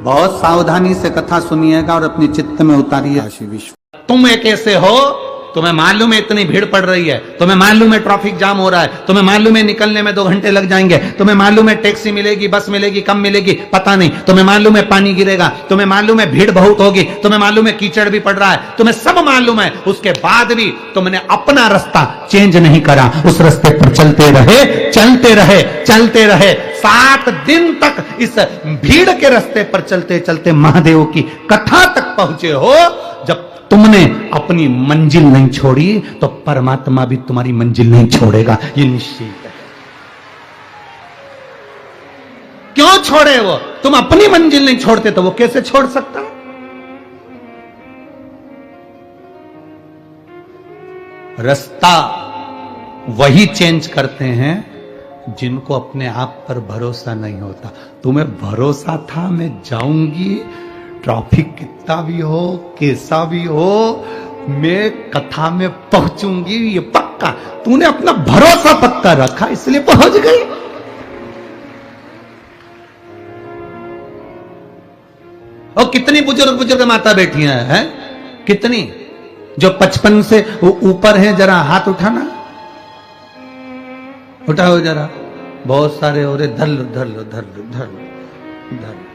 बहुत सावधानी से कथा सुनिएगा और अपने चित्त में उतारिए। तुम एक ऐसे हो, तुम्हें मालूम है इतनी भीड़ पड़ रही है, तुम्हें मालूम है ट्रैफिक जाम हो रहा है, तुम्हें मालूम है निकलने में 2 घंटे लग जाएंगे, तुम्हें मालूम है टैक्सी मिलेगी, बस मिलेगी, कम मिलेगी, पता नहीं, तुम्हें मालूम है पानी गिरेगा, तुम्हें मालूम है भीड़ बहुत होगी, तुम्हें मालूम है कीचड़ भी पड़ रहा है, तुम्हें सब मालूम है, उसके बाद भी तुमने अपना रास्ता चेंज नहीं करा, उस रास्ते पर चलते रहे, चलते रहे, चलते रहे। 7 दिन तक इस भीड़ के रास्ते पर चलते चलते महादेव की कथा तक पहुंचे हो। जब तुमने अपनी मंजिल नहीं छोड़ी तो परमात्मा भी तुम्हारी मंजिल नहीं छोड़ेगा, ये निश्चित है। क्यों छोड़े वो? तुम अपनी मंजिल नहीं छोड़ते तो वो कैसे छोड़ सकता? रास्ता वही चेंज करते हैं जिनको अपने आप पर भरोसा नहीं होता। तुम्हें भरोसा था मैं जाऊंगी, ट्रैफिक कितना भी हो, कैसा भी हो, मैं कथा में पहुंचूंगी, ये पक्का। तूने अपना भरोसा पक्का रखा इसलिए पहुंच गई। और कितनी बुजुर्ग बुजुर्ग माता बैठी हैं, कितनी जो 55 से ऊपर हैं, जरा हाथ उठाना, उठाओ जरा। बहुत सारे हो रहे, धर लो धर लो धर लो धर लो धर लो।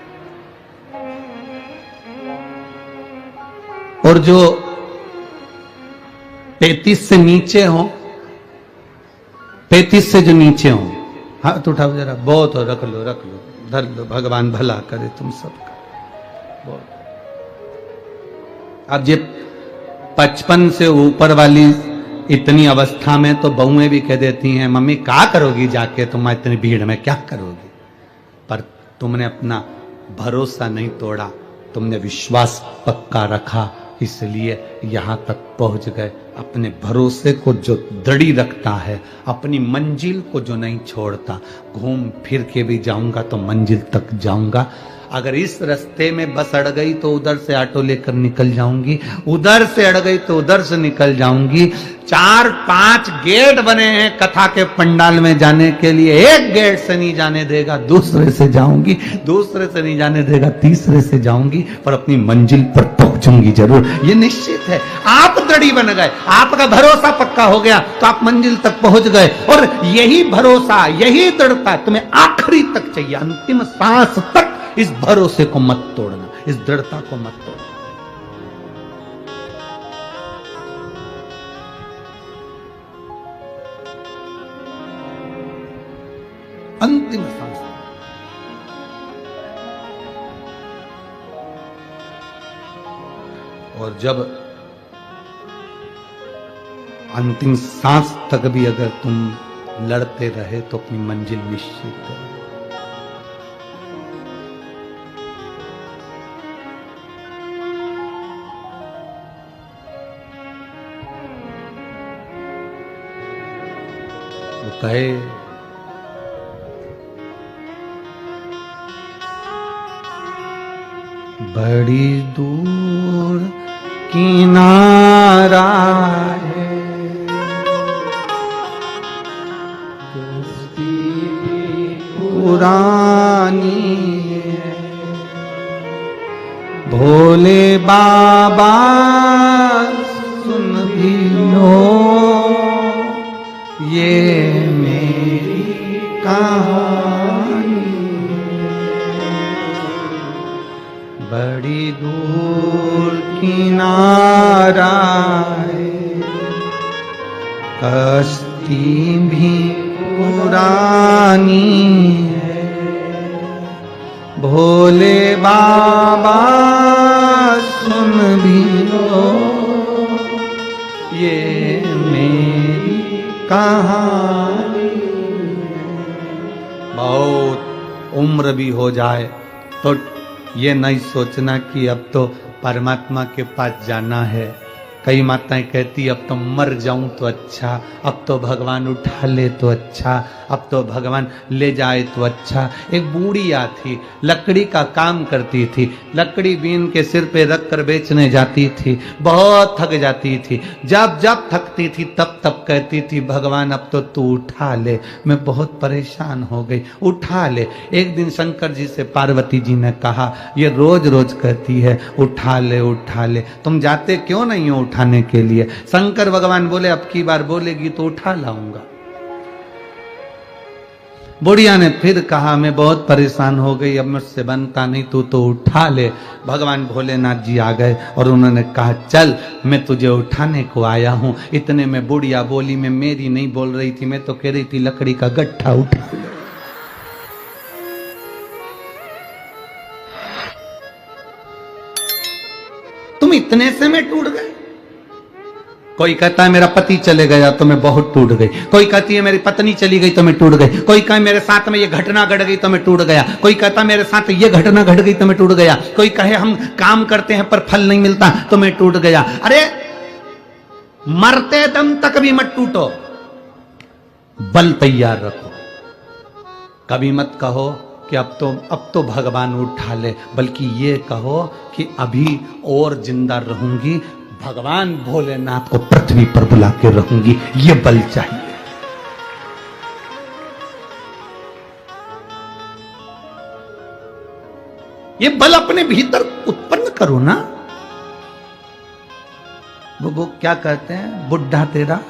और जो 35 से नीचे हो, 35 से जो नीचे हो, हाथ उठाओ जरा। बहुत हो, रख लो रख लो, धर लो, भगवान भला करे तुम सबका। बहुत। अब ये 55 से ऊपर वाली इतनी अवस्था में तो बहुएं भी कह देती हैं, मम्मी क्या करोगी जाके, तुम इतनी भीड़ में क्या करोगी? पर तुमने अपना भरोसा नहीं तोड़ा, तुमने विश्वास पक्का रखा, इसलिए यहां तक पहुंच गए। अपने भरोसे को जो दृढ़ी रखता है, अपनी मंजिल को जो नहीं छोड़ता, घूम फिर के भी जाऊंगा तो मंजिल तक जाऊंगा। अगर इस रास्ते में बस अड़ गई तो उधर से ऑटो लेकर निकल जाऊंगी, उधर से अड़ गई तो उधर से निकल जाऊंगी। 4-5 गेट बने हैं कथा के पंडाल में जाने के लिए, एक गेट से नहीं जाने देगा, दूसरे से जाऊंगी, दूसरे से नहीं जाने देगा, तीसरे से जाऊंगी, पर अपनी मंजिल पर पहुंचूंगी जरूर, ये निश्चित है। आप दृढ़ी बन गए, आपका भरोसा पक्का हो गया तो आप मंजिल तक पहुंच गए। और यही भरोसा, यही दृढ़ता तुम्हें आखिरी तक चाहिए, अंतिम सांस तक इस भरोसे को मत तोड़ना, इस दृढ़ता को मत तोड़ना। अंतिम सांस। और जब अंतिम सांस तक भी अगर तुम लड़ते रहे तो अपनी मंजिल निश्चित है। वो कहे बड़ी दूर किनारा है, कश्ती पुरानी है, भोले बाबा सुन भी लो ये मेरी कहानी। बड़ी दूर किनारा है, कश्ती भी पुरानी है, भोले बाबा सुन भी लो ये मेरी कहानी। बहुत उम्र भी हो जाए तो ये नहीं सोचना कि अब तो परमात्मा के पास जाना है, कई माताएं कहती अब तो मर जाऊं तो अच्छा, अब तो भगवान उठा ले तो अच्छा, अब तो भगवान ले जाए तो अच्छा। एक बूढ़िया थी, लकड़ी का काम करती थी, लकड़ी बीन के सिर पे रख कर बेचने जाती थी, बहुत थक जाती थी। जब जब थकती थी तब तब कहती थी भगवान अब तो तू उठा ले, मैं बहुत परेशान हो गई, उठा ले। एक दिन शंकर जी से पार्वती जी ने कहा ये रोज रोज कहती है उठा ले उठा ले, तुम जाते क्यों नहीं हो उठाने के लिए? शंकर भगवान बोले अब की बार बोलेगी तो उठा लाऊंगा। बुढ़िया ने फिर कहा मैं बहुत परेशान हो गई, अब मुझसे बनता नहीं, तू तो उठा ले। भगवान भोलेनाथ जी आ गए और उन्होंने कहा चल मैं तुझे उठाने को आया हूं। इतने में बुढ़िया बोली, मैं मेरी नहीं बोल रही थी, मैं तो कह रही थी लकड़ी का गट्ठा उठा ले। तुम इतने से में टूट गए? कोई कहता है मेरा पति चले गया तो मैं बहुत टूट गई, कोई कहती है मेरी पत्नी चली गई तो मैं टूट गई, कोई कहे मेरे साथ में ये घटना घट गई तो मैं टूट गया, कोई कहता मेरे साथ ये घटना घट गई तो मैं टूट गया, कोई कहे हम काम करते हैं पर फल नहीं मिलता तो मैं टूट गया। अरे मरते दम तक भी मत टूटो, बल तैयार रखो। कभी मत कहो कि अब तो भगवान उठा ले, बल्कि ये कहो कि अभी और जिंदा रहूंगी, भगवान भोलेनाथ को पृथ्वी पर बुला के रहूंगी, ये बल चाहिए। ये बल अपने भीतर उत्पन्न करो ना। वो क्या कहते हैं, बुढ़ा तेरा,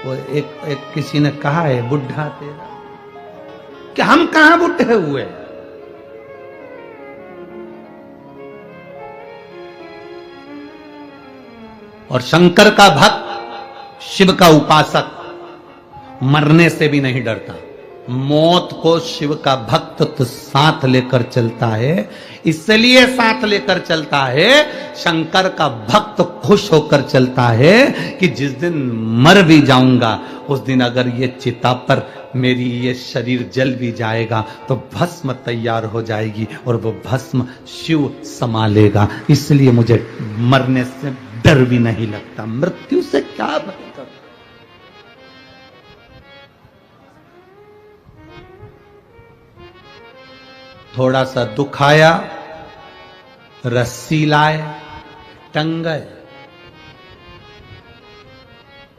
वो एक किसी ने कहा है बुढ़ा तेरा, कि हम कहां बुढ़े हुए? और शंकर का भक्त, शिव का उपासक मरने से भी नहीं डरता। मौत को शिव का भक्त तो साथ लेकर चलता है, इसलिए साथ लेकर चलता है। शंकर का भक्त खुश होकर चलता है कि जिस दिन मर भी जाऊंगा उस दिन अगर ये चिता पर मेरी ये शरीर जल भी जाएगा तो भस्म तैयार हो जाएगी और वो भस्म शिव संभालेगा, इसलिए मुझे मरने से डर भी नहीं लगता। मृत्यु से क्या मतलब? थोड़ा सा दुख आया, रस्सी लाए, टंग गए।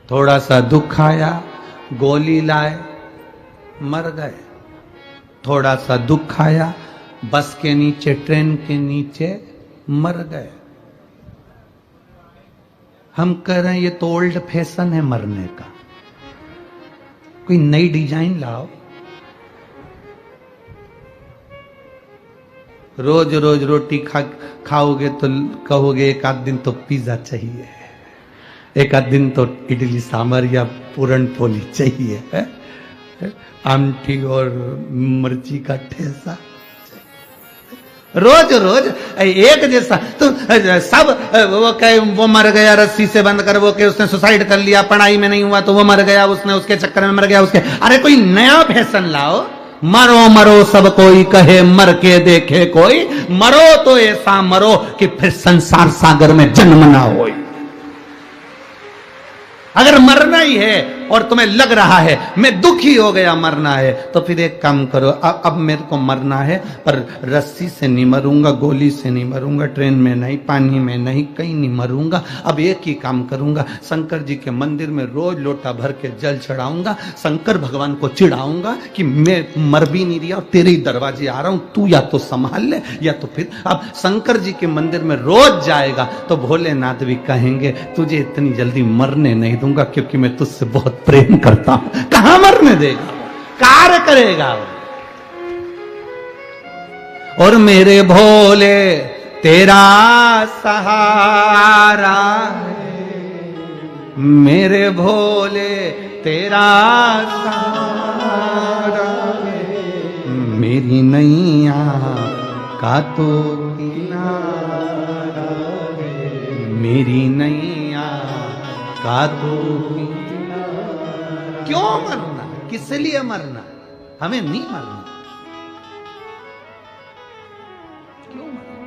थोड़ा सा दुख आया, गोली लाए, मर गए। थोड़ा सा दुख आया, बस के नीचे, ट्रेन के नीचे मर गए। हम कह रहे हैं ये तो ओल्ड फैशन है मरने का, कोई नई डिजाइन लाओ। रोज रोज रोटी खाओगे तो कहोगे एक आध दिन तो पिज्जा चाहिए, एक आध दिन तो इडली सांभर या पूरन पोली चाहिए, आमटी और मिर्ची का ठेसा। रोज रोज एक जैसा तो सब वो कहे वो मर गया रस्सी से बंद कर, वो कहे उसने सुसाइड कर लिया, पढ़ाई में नहीं हुआ तो वो मर गया, उसने उसके चक्कर में मर गया उसके। अरे कोई नया फैशन लाओ। मरो मरो सब कोई कहे, मर के देखे कोई, मरो तो ऐसा मरो कि फिर संसार सागर में जन्म ना हो। अगर मरना ही है और तुम्हें लग रहा है मैं दुखी हो गया मरना है, तो फिर एक काम करो, अब मेरे को मरना है पर रस्सी से नहीं मरूंगा, गोली से नहीं मरूंगा, ट्रेन में नहीं, पानी में नहीं, कहीं नहीं मरूंगा। अब एक ही काम करूंगा, शंकर जी के मंदिर में रोज लोटा भर के जल चढ़ाऊंगा, शंकर भगवान को चिढ़ाऊंगा कि मैं मर भी नहीं रहा और तेरे ही दरवाजे आ रहा हूं, तू या तो संभाल ले या तो फिर। अब शंकर जी के मंदिर में रोज जाएगा तो भोलेनाथ भी कहेंगे तुझे इतनी जल्दी मरने नहीं दूंगा क्योंकि मैं तुझसे बहुत प्रेम करता हूं। कहां मरने देगा, कार्य करेगा। और मेरे भोले तेरा सहारा है, मेरे भोले तेरा सहारा है, मेरी नैया का तो किनारा है, मेरी नैया का तो। क्यों मरना, किस लिए मरना? हमें नहीं मरना। क्यों मरना?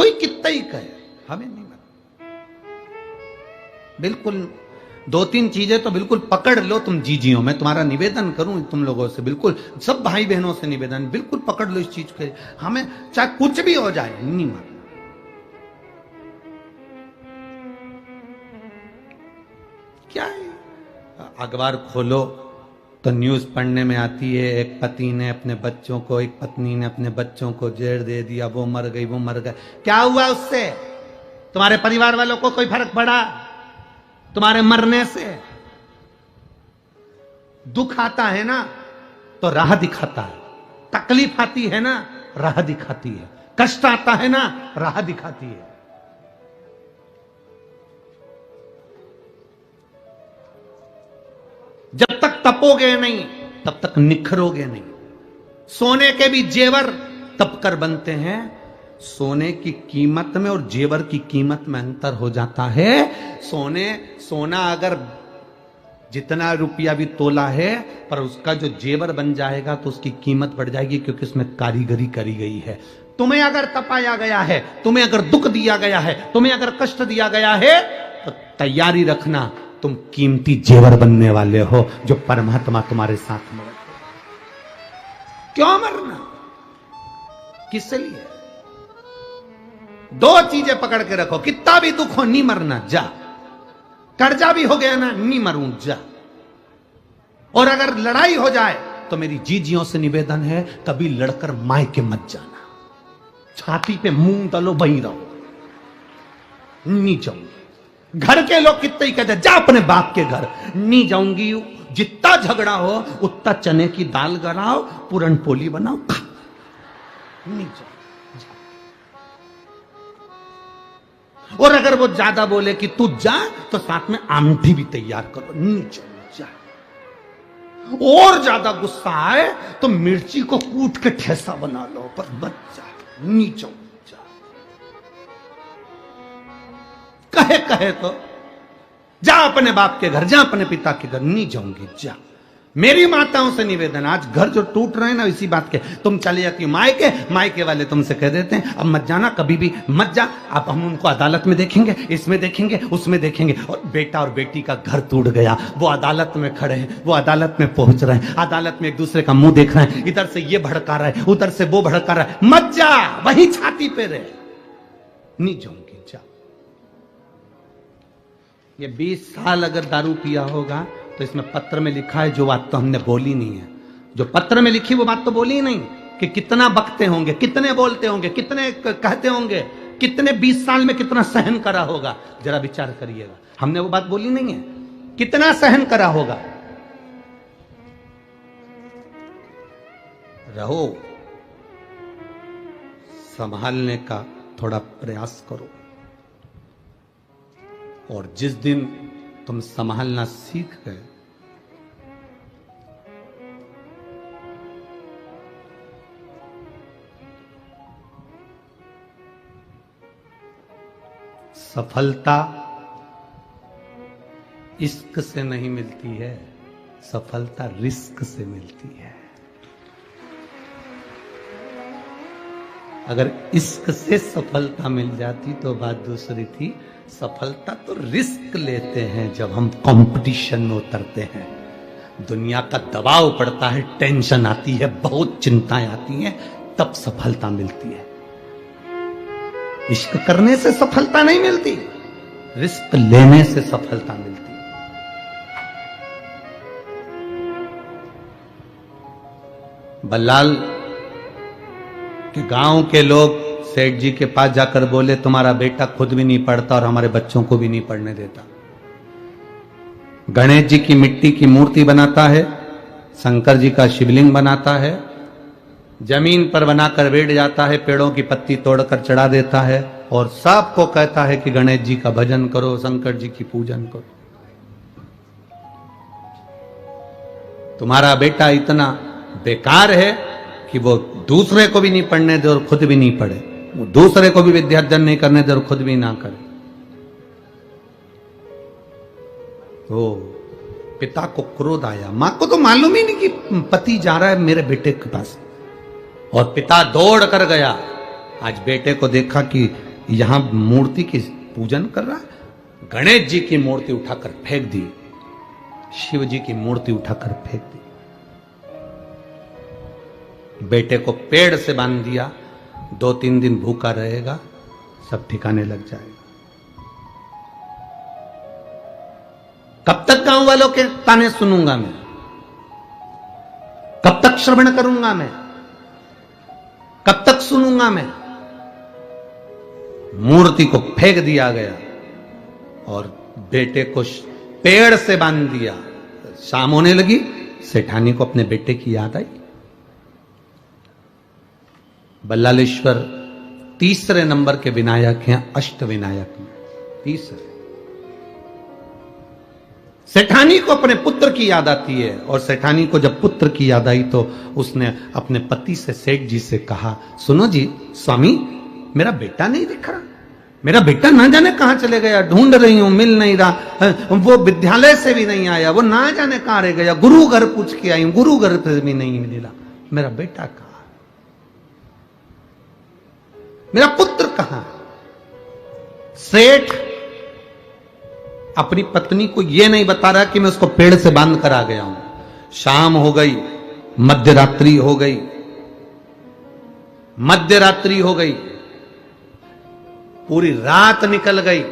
कोई कितना ही कहे, हमें नहीं मरना। बिल्कुल 2-3 चीजें तो बिल्कुल पकड़ लो तुम जीजियो। मैं तुम्हारा निवेदन करूं तुम लोगों से, बिल्कुल सब भाई बहनों से निवेदन, बिल्कुल पकड़ लो इस चीज के, हमें चाहे कुछ भी हो जाए नहीं मरना। क्या है, अखबार खोलो तो न्यूज पढ़ने में आती है, एक पति ने अपने बच्चों को, एक पत्नी ने अपने बच्चों को जहर दे दिया, वो मर गई, वो मर गए। क्या हुआ उससे? तुम्हारे परिवार वालों को कोई फर्क पड़ा तुम्हारे मरने से? दुख आता है ना तो राह दिखाता है, तकलीफ आती है ना राह दिखाती है, कष्ट आता है ना राह दिखाती है। जब तक तपोगे नहीं तब तक निखरोगे नहीं। सोने के भी जेवर तप कर बनते हैं। सोने की कीमत में और जेवर की कीमत में अंतर हो जाता है। सोना अगर जितना रुपया भी तोला है, पर उसका जो जेवर बन जाएगा तो उसकी कीमत बढ़ जाएगी, क्योंकि उसमें कारीगरी करी गई है। तुम्हें अगर तपाया गया है, तुम्हें अगर दुख दिया गया है, तुम्हें अगर कष्ट दिया गया है, तो तैयारी रखना, तुम कीमती जेवर बनने वाले हो, जो परमात्मा तुम्हारे साथ में। क्यों मरना? किस लिए? 2 चीजें पकड़ के रखो, कितना भी दुख हो नहीं मरना, जा। कर्जा भी हो गया ना, नहीं मरूं, जा। और अगर लड़ाई हो जाए तो मेरी जीजियों से निवेदन है, कभी लड़कर मायके मत जाना। छाती पे मुंह डालो, वहीं रहो, नहीं जाऊंगी। घर के लोग कितने ही कहते, जा अपने बाप के घर, नहीं जाऊंगी। जितना झगड़ा हो उतना चने की दाल गलाओ, पूरन पोली बनाओ, खा, नहीं जाऊंगी। और अगर वो ज्यादा बोले कि तू जा, तो साथ में आमठी भी तैयार करो, नहीं जाऊंगी, जा। और ज्यादा गुस्सा आए तो मिर्ची को कूट के ठेसा बना लो, पर मत जा, नहीं जाऊंगी। कहे तो जा अपने बाप के घर, जा अपने पिता के घर, नहीं जाऊंगी, जा। मेरी माताओं से निवेदन, आज घर जो टूट रहे हैं ना इसी बात के, तुम चले जाती हो मायके वाले तुमसे कह देते हैं अब मत जाना, कभी भी मत जा। अब हम उनको अदालत में देखेंगे, इसमें देखेंगे, उसमें देखेंगे। और बेटा और बेटी का घर टूट गया, वो अदालत में खड़े हैं, वो अदालत में पहुंच रहे हैं, अदालत में एक दूसरे का मुंह देख रहे हैं, इधर से ये भड़का रहा है, उधर से वो भड़का रहा है। मत जा, वही छाती पे रहे, नहीं जाऊंगी, जा। ये 20 साल अगर दारू पिया होगा तो इसमें पत्र में लिखा है जो बात तो हमने बोली नहीं है, जो पत्र में लिखी वो बात तो बोली ही नहीं, कि कितना बकते होंगे, कितने बोलते होंगे, कितने कहते होंगे, कितने 20 साल में कितना सहन करा होगा, जरा विचार करिएगा। हमने वो बात बोली नहीं है, कितना सहन करा होगा। रहो, संभालने का थोड़ा प्रयास करो, और जिस दिन तुम संभालना सीख गए, सफलता इश्क से नहीं मिलती है, सफलता रिस्क से मिलती है। अगर इश्क से सफलता मिल जाती तो बात दूसरी थी। सफलता तो रिस्क लेते हैं जब हम कंपटीशन में उतरते हैं, दुनिया का दबाव पड़ता है, टेंशन आती है, बहुत चिंताएं आती हैं, तब सफलता मिलती है। इश्क करने से सफलता नहीं मिलती, रिस्क लेने से सफलता मिलती है। बल्लाल के गांव के लोग सेठ जी के पास जाकर बोले, तुम्हारा बेटा खुद भी नहीं पढ़ता और हमारे बच्चों को भी नहीं पढ़ने देता। गणेश जी की मिट्टी की मूर्ति बनाता है, शंकर जी का शिवलिंग बनाता है, जमीन पर बनाकर बैठ जाता है, पेड़ों की पत्ती तोड़कर चढ़ा देता है, और सबको कहता है कि गणेश जी का भजन करो, शंकर जी की पूजन करो। तुम्हारा बेटा इतना बेकार है कि वो दूसरे को भी नहीं पढ़ने दे और खुद भी नहीं पढ़े, वो दूसरे को भी विद्यार्जन नहीं करने दे और खुद भी ना करे। तो पिता को क्रोध आया, मां को तो मालूम ही नहीं कि पति जा रहा है मेरे बेटे के पास, और पिता दौड़ कर गया। आज बेटे को देखा कि यहां मूर्ति की पूजन कर रहा है। गणेश जी की मूर्ति उठाकर फेंक दी, शिव जी की मूर्ति उठाकर फेंक दी। बेटे को पेड़ से बांध दिया, 2-3 दिन भूखा रहेगा, सब ठिकाने लग जाएगा। कब तक गांव वालों के ताने सुनूंगा मैं? कब तक श्रवण करूंगा मैं? कब तक सुनूंगा मैं? मूर्ति को फेंक दिया गया और बेटे को पेड़ से बांध दिया। शाम होने लगी, सेठानी को अपने बेटे की याद आई। बल्लालेश्वर तीसरे नंबर के विनायक हैं अष्ट विनायक में, तीसरे। सेठानी को अपने पुत्र की याद आती है, और सेठानी को जब पुत्र की याद आई तो उसने अपने पति से, सेठ जी से कहा, सुनो जी स्वामी, मेरा बेटा नहीं दिख रहा, मेरा बेटा ना जाने कहां चले गया, ढूंढ रही हूं, मिल नहीं रहा, वो विद्यालय से भी नहीं आया, वो ना जाने कहां रह गया, गुरु घर पूछ के आई हूं, गुरु घर से भी नहीं मिला, मेरा बेटा कहां, मेरा पुत्र कहां। सेठ अपनी पत्नी को यह नहीं बता रहा कि मैं उसको पेड़ से बांध कर आ गया हूं। शाम हो गई, मध्य रात्रि हो गई, मध्यरात्रि हो गई, पूरी रात निकल गई,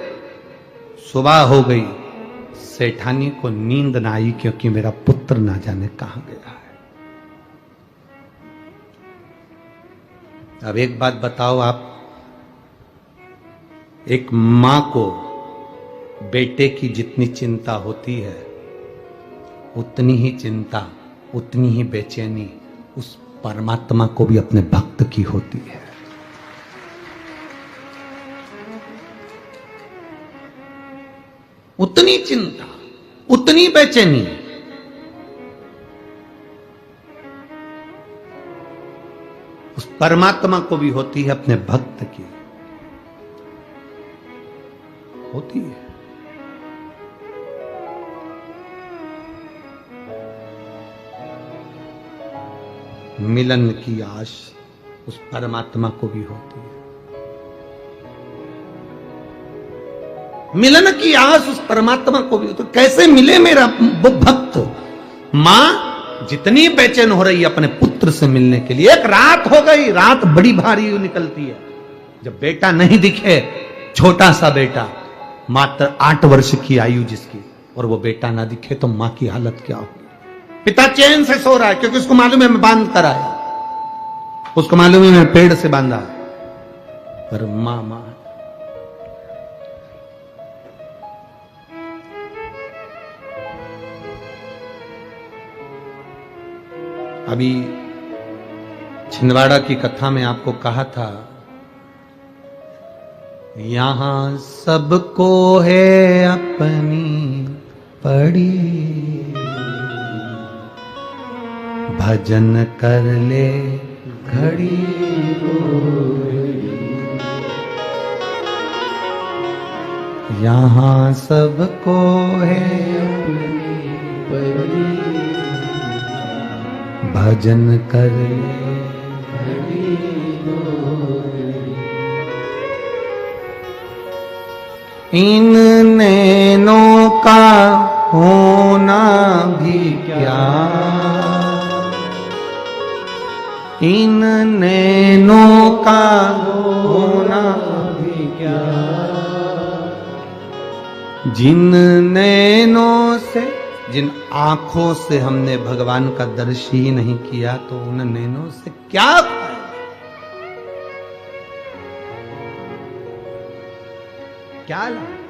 सुबह हो गई, सेठानी को नींद ना आई क्योंकि मेरा पुत्र ना जाने कहां गया है। अब एक बात बताओ आप, एक मां को बेटे की जितनी चिंता होती है, उतनी ही चिंता, उतनी ही बेचैनी उस परमात्मा को भी अपने भक्त की होती है। उतनी चिंता, उतनी बेचैनी उस परमात्मा को भी होती है, अपने भक्त की होती है। मिलन की आश उस परमात्मा को भी होती है। मिलन की आस उस परमात्मा को भी, तो कैसे मिले मेरा वो भक्त। मां जितनी बेचैन हो रही है अपने पुत्र से मिलने के लिए। एक रात हो गई, रात बड़ी भारी निकलती है, जब बेटा नहीं दिखे, छोटा सा बेटा, मात्र 8 वर्ष की आयु जिसकी, और वो बेटा ना दिखे तो मां की हालत क्या होगी। पिता चैन से सो रहा है क्योंकि उसको मालूम है मैं बांध कर आया, उसको मालूम है मैं पेड़ से बांधा, पर मां अभी छिंदवाड़ा की कथा में आपको कहा था, यहां सबको है अपनी पड़ी, भजन कर ले घड़ी यहां सबको है अपनी पड़ी, भजन कर ले घड़ी इन नैनों का होना भी क्या, इन नैनों का होना भी क्या, जिन नैनों से, जिन आंखों से हमने भगवान का दर्शन ही नहीं किया, तो उन नैनों से क्या फायदा। क्या लाभ।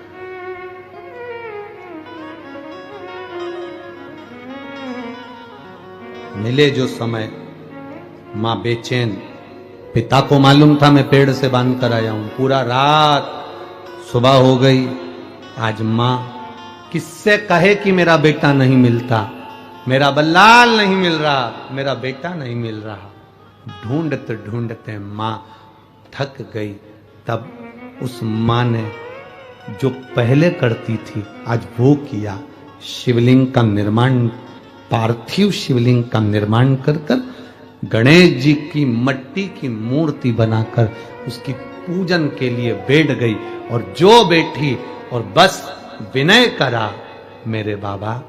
मिले जो समय, मां बेचैन, पिता को मालूम था मैं पेड़ से बांध कर आया हूं, पूरा रात, सुबह हो गई, आज मां किससे कहे कि मेरा बेटा नहीं मिलता, मेरा बल्लाल नहीं मिल रहा, मेरा बेटा नहीं मिल रहा। ढूंढते ढूंढते मां थक गई। तब उस मां ने जो पहले करती थी आज वो किया, शिवलिंग का निर्माण, पार्थिव शिवलिंग का निर्माण कर कर गणेश जी की मट्टी की मूर्ति बनाकर उसकी पूजन के लिए बैठ गई और जो बैठी और बस विनय करा, मेरे बाबा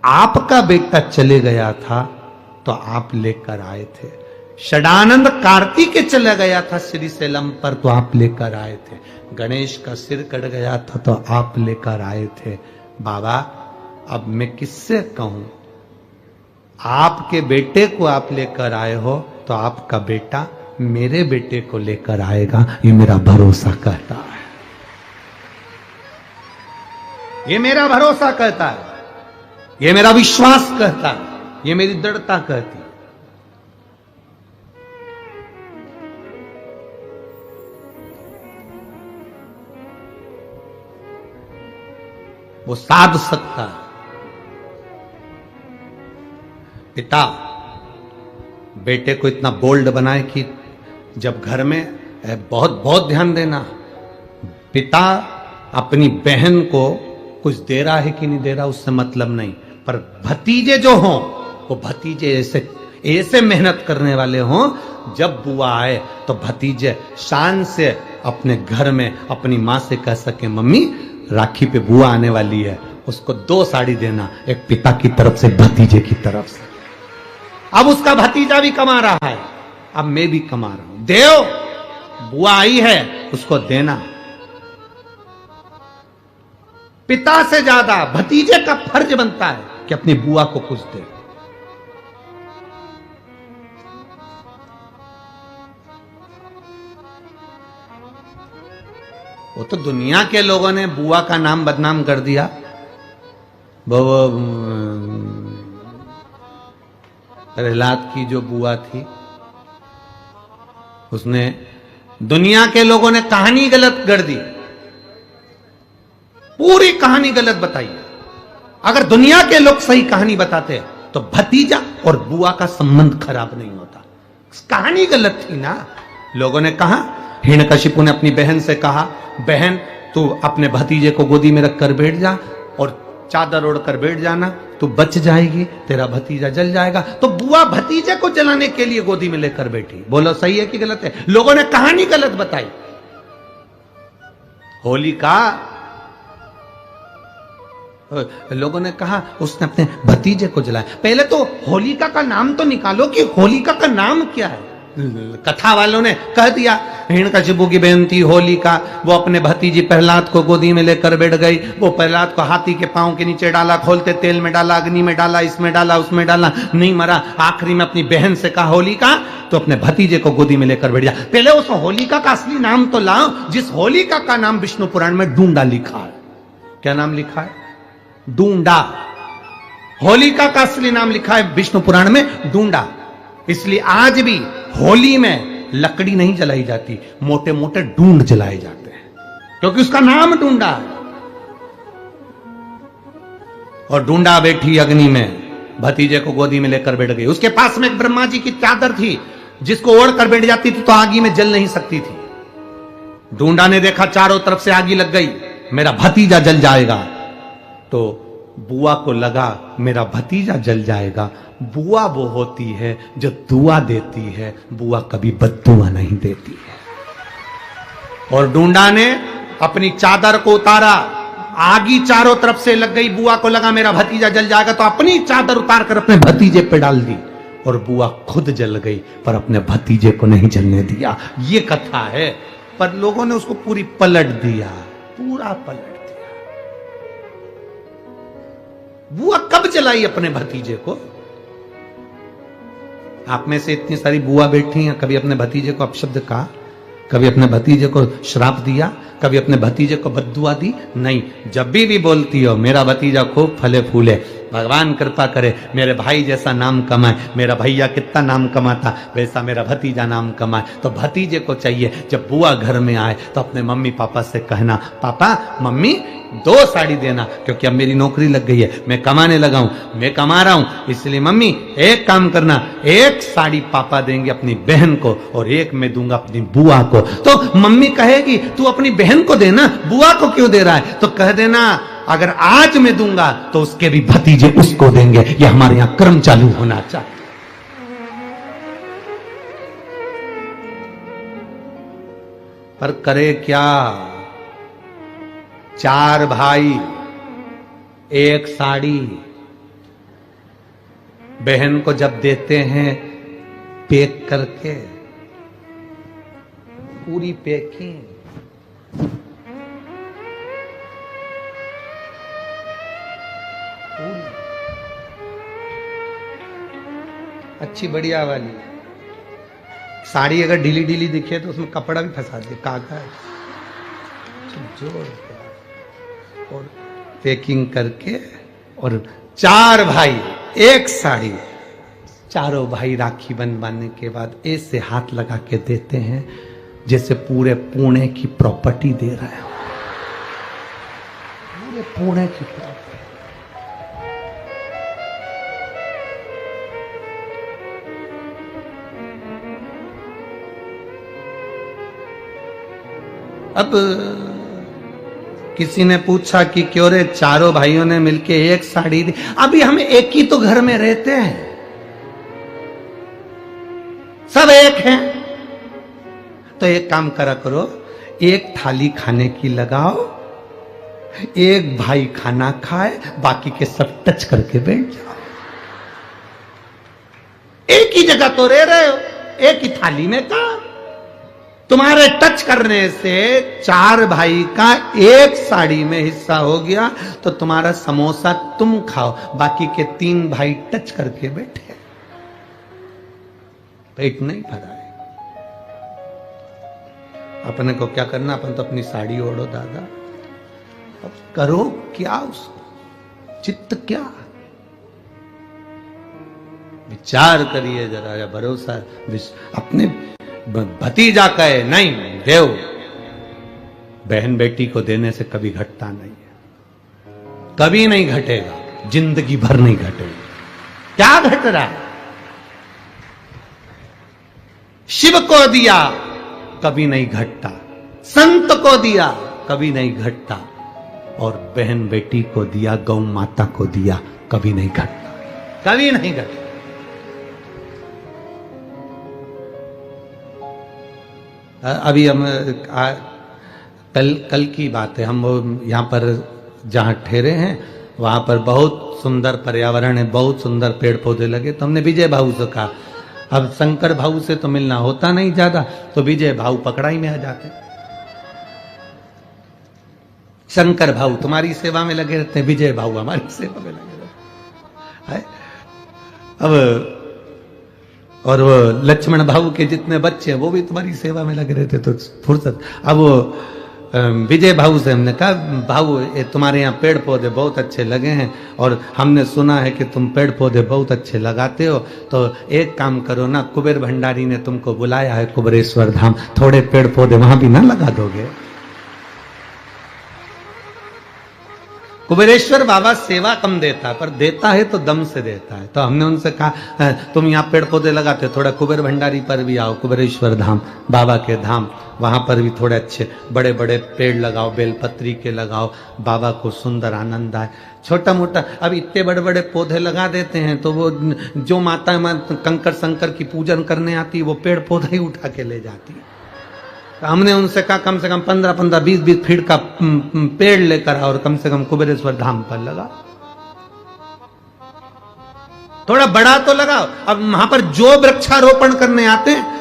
आपका बेटा चले गया था तो आप लेकर आए थे, षडानंद कार्तिक चला गया था श्रीशैलम पर तो आप लेकर आए थे, गणेश का सिर कट गया था तो आप लेकर आए थे। बाबा अब मैं किससे कहूं, आपके बेटे को आप लेकर आए हो तो आपका बेटा मेरे बेटे को लेकर आएगा, ये मेरा भरोसा कहता है, ये मेरा भरोसा कहता है, ये मेरा विश्वास कहता है, ये मेरी दृढ़ता कहती है। वो साध सकता है। पिता बेटे को इतना बोल्ड बनाए कि जब घर में बहुत बहुत ध्यान देना, पिता अपनी बहन को कुछ दे रहा है कि नहीं दे रहा उससे मतलब नहीं, पर भतीजे जो हों वो भतीजे ऐसे ऐसे मेहनत करने वाले हों, जब बुआ आए तो भतीजे शान से अपने घर में अपनी माँ से कह सके मम्मी राखी पे बुआ आने वाली है, उसको 2 साड़ी देना, एक पिता की तरफ से भतीजे की तरफ से। अब उसका भतीजा भी कमा रहा है, अब मैं भी कमा रहा हूं, देव बुआ आई है उसको देना। पिता से ज्यादा भतीजे का फर्ज बनता है कि अपनी बुआ को कुछ दे। वो तो दुनिया के लोगों ने बुआ का नाम बदनाम कर दिया। वो प्रहलाद की जो बुआ थी उसने, दुनिया के लोगों ने कहानी गलत कर दी, पूरी कहानी गलत बताई। अगर दुनिया के लोग सही कहानी बताते तो भतीजा और बुआ का संबंध खराब नहीं होता। कहानी गलत थी ना। लोगों ने कहा, हिरण्यकशिपु ने अपनी बहन से कहा, बहन तू अपने भतीजे को गोदी में रखकर बैठ जा और चादर ओढ़कर बैठ जाना, तू बच जाएगी, तेरा भतीजा जल जाएगा। तो बुआ भतीजे को जलाने के लिए गोदी में लेकर बैठी। बोलो सही है कि गलत है? लोगों ने कहानी गलत बताई। होलिका, लोगों ने कहा उसने अपने भतीजे को जलाया। पहले तो होलिका का नाम तो निकालो कि होलिका का नाम क्या है। कथा वालों ने कह दिया हिरण्यकशिपु की बहन थी होलिका, वो अपने भतीजी प्रहलाद को गोदी में लेकर बैठ गई। वो प्रहलाद को हाथी के पांव के नीचे डाला, खोलते तेल में डाला, अग्नि में डाला, इसमें डाला, उसमें डाला, नहीं मरा। आखिरी में अपनी बहन से कहा होलिका तो अपने भतीजे को गोदी में लेकर बैठ जा। पहले उस होलिका का असली नाम तो लाओ, जिस होलिका का नाम विष्णु पुराण में डूंडा लिखा है। क्या नाम लिखा है? डूंडा। होलिका का असली नाम लिखा है विष्णु पुराण में डूंडा। इसलिए आज भी होली में लकड़ी नहीं जलाई जाती, मोटे मोटे ढूंढ जलाए जाते हैं, क्योंकि उसका नाम ढूंढा है। और ढूंढा बैठी अग्नि में, भतीजे को गोदी में लेकर बैठ गई। उसके पास में एक ब्रह्मा जी की चादर थी, जिसको ओढ़ कर बैठ जाती थी तो आगी में जल नहीं सकती थी। ढूंढा ने देखा चारों तरफ से आगी लग गई, मेरा भतीजा जल जाएगा। तो बुआ को लगा मेरा भतीजा जल जाएगा। बुआ वो होती है जो दुआ देती है, बुआ कभी बद्दुआ नहीं देती है। और ढूंढा ने अपनी चादर को उतारा, आगी चारों तरफ से लग गई। बुआ को लगा मेरा भतीजा जल जाएगा, तो अपनी चादर उतार कर अपने भतीजे पे डाल दी और बुआ खुद जल गई, पर अपने भतीजे को नहीं जलने दिया। ये कथा है, पर लोगों ने उसको पूरी पलट दिया, पूरा पलट दिया। बुआ कब जलाई अपने भतीजे को? आप में से इतनी सारी बुआ बैठी हैं, कभी अपने भतीजे को अपशब्द कहा? कभी अपने भतीजे को श्राप दिया? कभी अपने भतीजे को बद्दुआ दी? नहीं। जब भी बोलती हो मेरा भतीजा खूब फले फूले, भगवान कृपा करे मेरे भाई जैसा नाम कमाए, मेरा भैया कितना नाम कमाता वैसा मेरा भतीजा नाम कमाए, तो भतीजे को चाहिए जब बुआ घर में आए तो अपने मम्मी पापा से कहना, पापा मम्मी 2 साड़ी देना, क्योंकि अब मेरी नौकरी लग गई है, मैं कमाने लगा हूं, मैं कमा रहा हूं, इसलिए मम्मी एक काम करना, 1 साड़ी पापा देंगे अपनी बहन को और 1 मैं दूंगा अपनी बुआ को। तो मम्मी कहेगी तू अपनी बहन को देना, बुआ को क्यों दे रहा है? तो कह देना अगर आज मैं दूंगा तो उसके भी भतीजे उसको देंगे। ये हमारे यहां क्रम चालू होना चाहिए। पर करे क्या, 4 भाई, 1 साड़ी। बहन को जब देते हैं पैक करके, पूरी पैकिंग, पूरी अच्छी बढ़िया वाली। साड़ी अगर ढीली ढीली दिखे तो उसमें कपड़ा भी फंसा दे, कागज जोड़ और पैकिंग करके। और 4 भाई 1 साड़ी, चारों भाई राखी बनवाने के बाद ऐसे हाथ लगा के देते हैं जैसे पूरे पुणे की प्रॉपर्टी दे रहे हो, पूरे पुणे की प्रॉपर्टी। अब किसी ने पूछा कि क्यों रे, चारों भाइयों ने मिलके 1 साड़ी दी। अभी हम एक ही तो घर में रहते हैं, सब एक हैं। तो एक काम करा करो, 1 थाली खाने की लगाओ, 1 भाई खाना खाए, बाकी के सब टच करके बैठ जाओ। एक ही जगह तो रह रहे हो, एक ही थाली में का। तुम्हारे टच करने से 4 भाई का 1 साड़ी में हिस्सा हो गया, तो तुम्हारा समोसा तुम खाओ, बाकी के 3 भाई टच करके बैठे, पेट नहीं भरा है। अपने को क्या करना, अपन तो अपनी साड़ी ओढ़ो दादा। अब करो क्या उसको, चित्त क्या, विचार करिए जरा, या भरोसा अपने भतीजा कहे नहीं देव, बहन बेटी को देने से कभी घटता नहीं है, कभी नहीं घटेगा, जिंदगी भर नहीं घटेगा। क्या घट रहा है? शिव को दिया कभी नहीं घटता, संत को दिया कभी नहीं घटता, और बहन बेटी को दिया, गौ माता को दिया, कभी नहीं घटता, कभी नहीं घटता। अभी हम कल की बात है, हम यहाँ पर जहाँ ठहरे हैं वहाँ पर बहुत सुंदर पर्यावरण है, बहुत सुंदर पेड़ पौधे लगे। तो हमने विजय भाऊ से कहा, अब शंकर भाऊ से तो मिलना होता नहीं ज्यादा, तो विजय भाऊ पकड़ाई में आ जाते। शंकर भाऊ तुम्हारी सेवा में लगे रहते हैं, विजय भाऊ हमारी सेवा में लगे रहते हैं। अब और वो लक्ष्मण भाऊ के जितने बच्चे हैं वो भी तुम्हारी सेवा में लगे रहते, तो फुर्सत। अब वो विजय भाऊ से हमने कहा, भाऊ तुम्हारे यहाँ पेड़ पौधे बहुत अच्छे लगे हैं, और हमने सुना है कि तुम पेड़ पौधे बहुत अच्छे लगाते हो, तो एक काम करो ना, कुबेर भंडारी ने तुमको बुलाया है कुबेरेश्वर धाम, थोड़े पेड़ पौधे वहां भी ना लगा दोगे? कुबेरेश्वर बाबा सेवा कम देता है, पर देता है तो दम से देता है। तो हमने उनसे कहा, तुम यहाँ पेड़ पौधे लगाते, थोड़ा कुबेर भंडारी पर भी आओ, कुबेरेश्वर धाम बाबा के धाम, वहां पर भी थोड़े अच्छे बड़े बड़े पेड़ लगाओ, बेलपत्री के लगाओ, बाबा को सुंदर आनंद आए। छोटा मोटा अब इतने बड़े बड़े पौधे लगा देते हैं, तो वो जो माता कंकर शंकर की पूजन करने आती है, वो पेड़ पौधा ही उठा के ले जाती है। हमने उनसे कहा कम से कम 15-15, 20-20 फीट का पेड़ लेकर और कम से कम कुबेरेश्वर धाम पर लगा, थोड़ा बड़ा तो लगाओ। अब वहां पर जो वृक्षारोपण करने आते हैं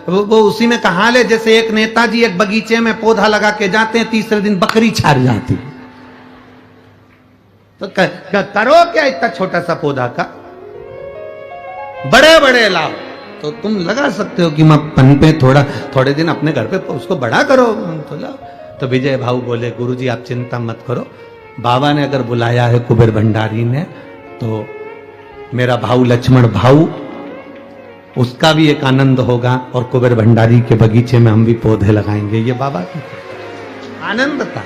वो उसी में कहा ले, जैसे एक नेताजी एक बगीचे में पौधा लगा के जाते हैं, तीसरे दिन बकरी छार जाती। तो करो क्या इतना छोटा सा पौधा का, बड़े बड़े लाओ। तो तुम लगा सकते हो कि मैं पन पे थोड़े दिन अपने घर पे उसको बड़ा करो, तो लाओ। तो विजय भाऊ बोले, गुरुजी आप चिंता मत करो, बाबा ने अगर बुलाया है कुबेर भंडारी ने, तो मेरा भाऊ लक्ष्मण भाऊ, उसका भी एक आनंद होगा, और कुबेर भंडारी के बगीचे में हम भी पौधे लगाएंगे। ये बाबा की आनंद था।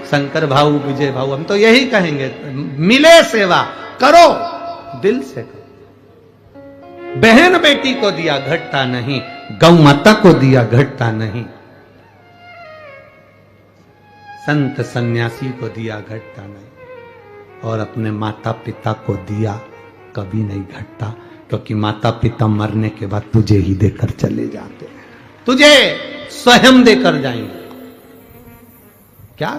शंकर भाऊ, विजय भाऊ, हम तो यही कहेंगे, मिले सेवा करो, दिल से करो। बहन बेटी को दिया घटता नहीं, गौ माता को दिया घटता नहीं, संत सन्यासी को दिया घटता नहीं, और अपने माता पिता को दिया कभी नहीं घटता, क्योंकि माता पिता मरने के बाद तुझे ही देकर चले जाते हैं। तुझे स्वयं देकर जाएंगे। क्या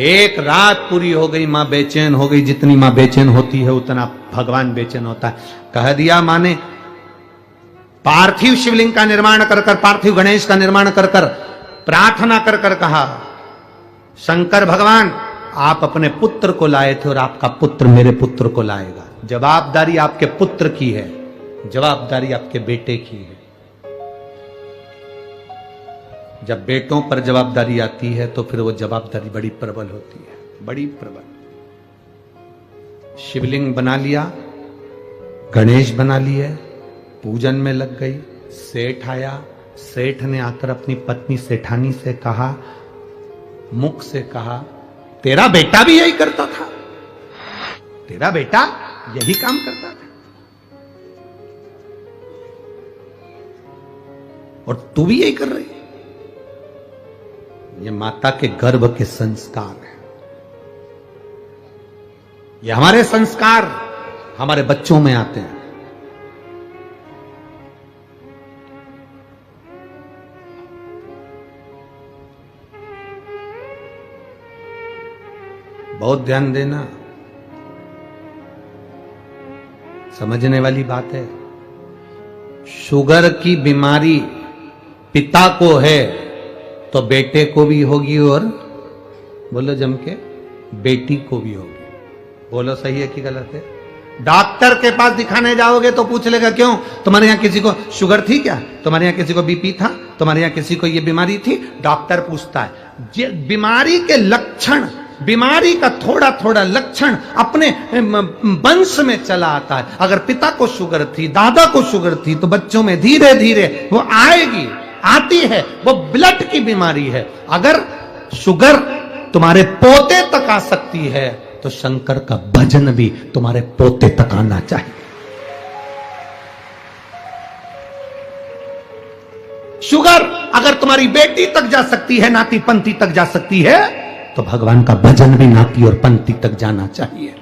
एक रात पूरी हो गई, मां बेचैन हो गई। जितनी मां बेचैन होती है उतना भगवान बेचैन होता है। कह दिया मां ने, पार्थिव शिवलिंग का निर्माण कर कर, पार्थिव गणेश का निर्माण कर कर, प्रार्थना कर कर कहा, शंकर भगवान आप अपने पुत्र को लाए थे और आपका पुत्र मेरे पुत्र को लाएगा। जवाबदारी आपके पुत्र की है, जवाबदारी आपके बेटे की है। जब बेटों पर जवाबदारी आती है तो फिर वो जवाबदारी बड़ी प्रबल होती है, बड़ी प्रबल। शिवलिंग बना लिया, गणेश बना लिए, पूजन में लग गई। सेठ आया, सेठ ने आकर अपनी पत्नी सेठानी से कहा, मुख से कहा, तेरा बेटा भी यही करता था, तेरा बेटा यही काम करता था और तू भी यही कर रही। ये माता के गर्भ के संस्कार है। ये हमारे संस्कार हमारे बच्चों में आते हैं। बहुत ध्यान देना, समझने वाली बात है। शुगर की बीमारी पिता को है तो बेटे को भी होगी, और बोलो जम के, बेटी को भी होगी। बोलो सही है कि गलत है? डॉक्टर के पास दिखाने जाओगे तो पूछ लेगा, क्यों तुम्हारे यहां किसी को शुगर थी क्या, तुम्हारे यहां किसी को बीपी था, तुम्हारे यहां किसी को यह बीमारी थी? डॉक्टर पूछता है। बीमारी के लक्षण, बीमारी का थोड़ा थोड़ा लक्षण अपने वंश में चला आता है। अगर पिता को शुगर थी, दादा को शुगर थी, तो बच्चों में धीरे धीरे वो आएगी, आती है। वो ब्लड की बीमारी है। अगर शुगर तुम्हारे पोते तक आ सकती है तो शंकर का भजन भी तुम्हारे पोते तक आना चाहिए। शुगर अगर तुम्हारी बेटी तक जा सकती है, नाती पंथी तक जा सकती है, तो भगवान का भजन भी नाती और पंथी तक जाना चाहिए।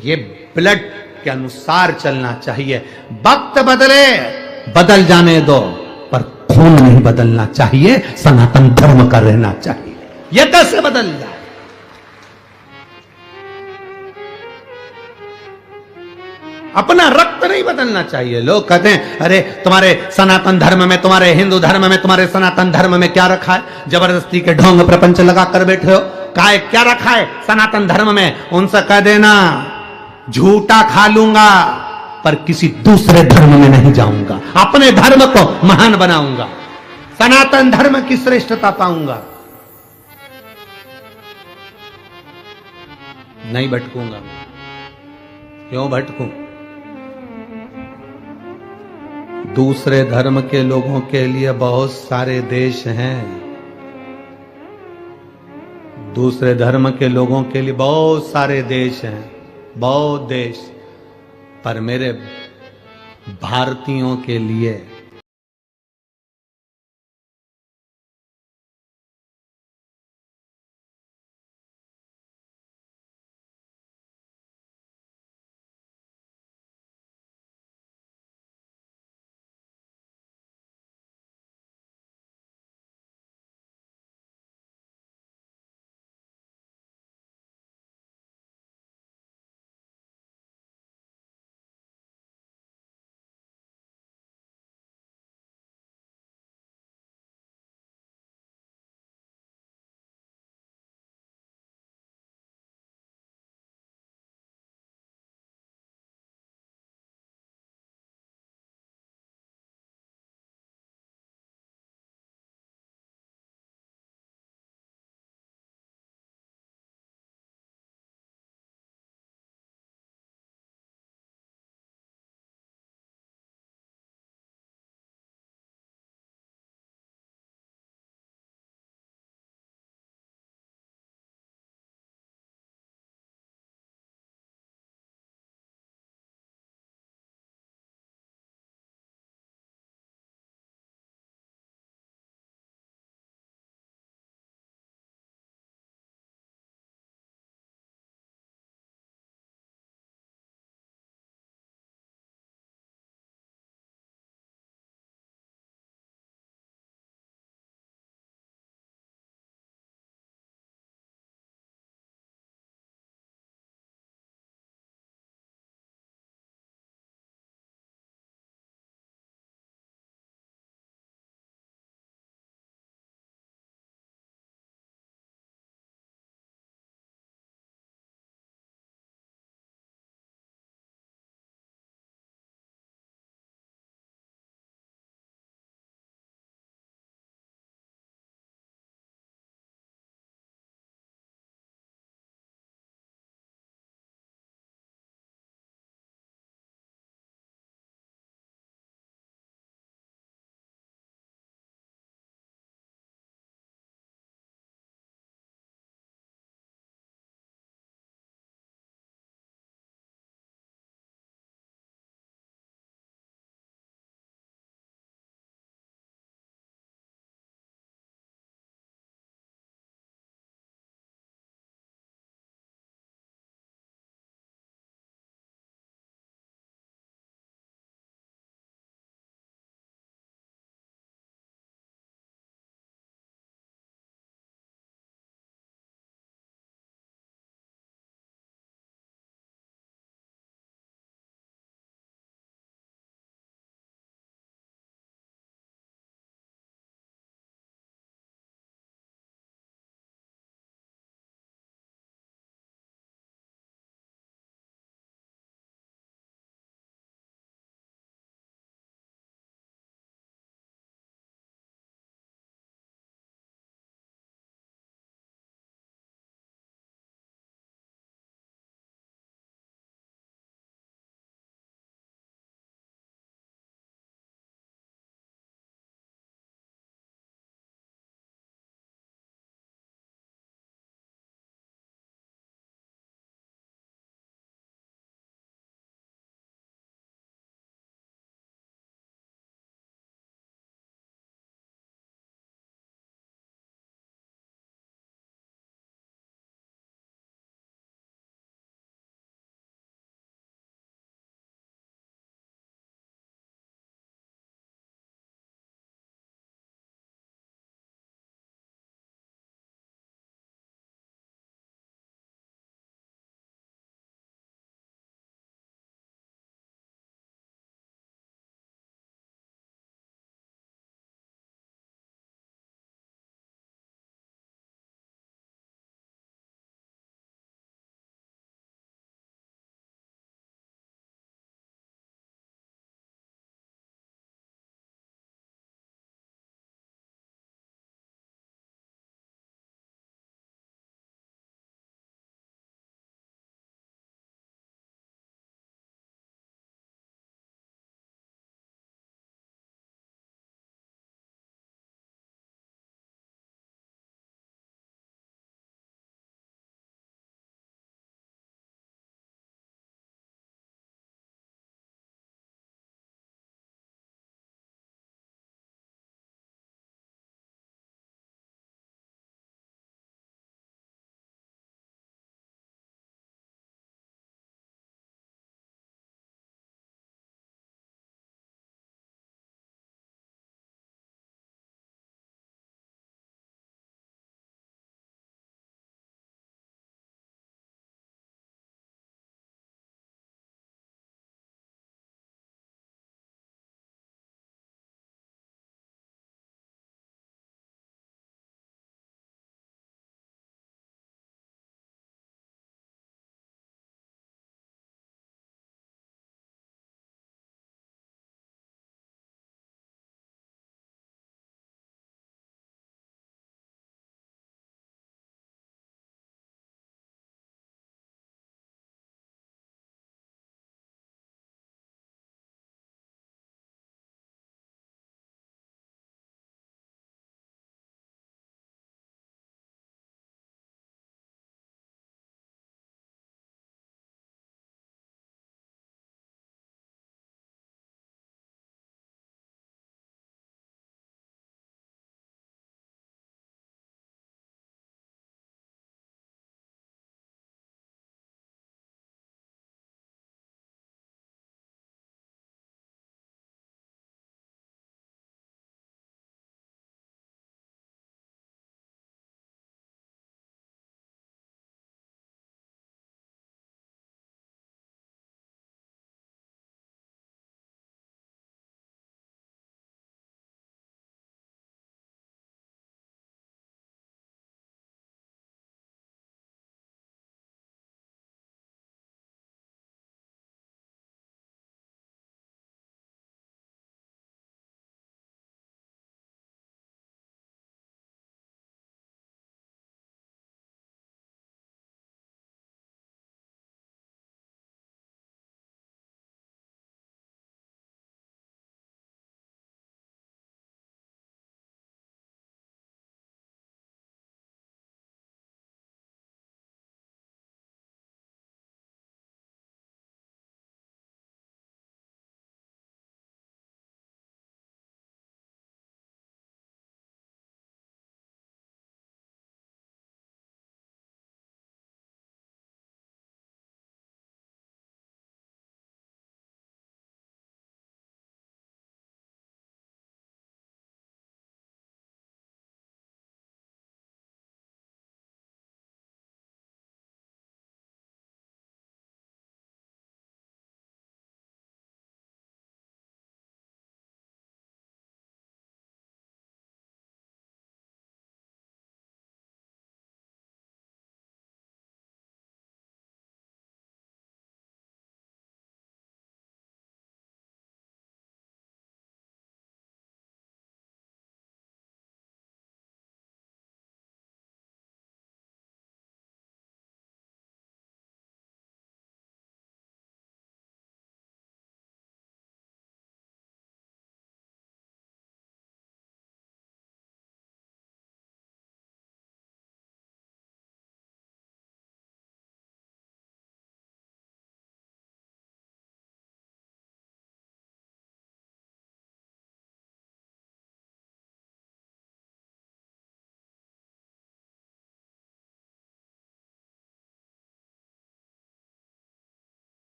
ये ब्लड के अनुसार चलना चाहिए। वक्त बदले, बदल जाने दो, पर खून नहीं बदलना चाहिए, सनातन धर्म का रहना चाहिए। यह कैसे बदल जाए? अपना रक्त नहीं बदलना चाहिए। लोग कहते हैं, अरे तुम्हारे सनातन धर्म में, तुम्हारे हिंदू धर्म में, तुम्हारे सनातन धर्म में क्या रखा है? जबरदस्ती के ढोंग प्रपंच लगा कर बैठे हो। क्या रखा है सनातन धर्म में? उनसे कह देना, झूठा खा लूंगा पर किसी दूसरे धर्म में नहीं जाऊंगा, अपने धर्म को महान बनाऊंगा, सनातन धर्म की श्रेष्ठता पाऊंगा, नहीं भटकूंगा। क्यों भटकूं? दूसरे धर्म के लोगों के लिए बहुत सारे देश हैं, दूसरे धर्म के लोगों के लिए बहुत सारे देश हैं, बहुत देश। पर मेरे भारतीयों के लिए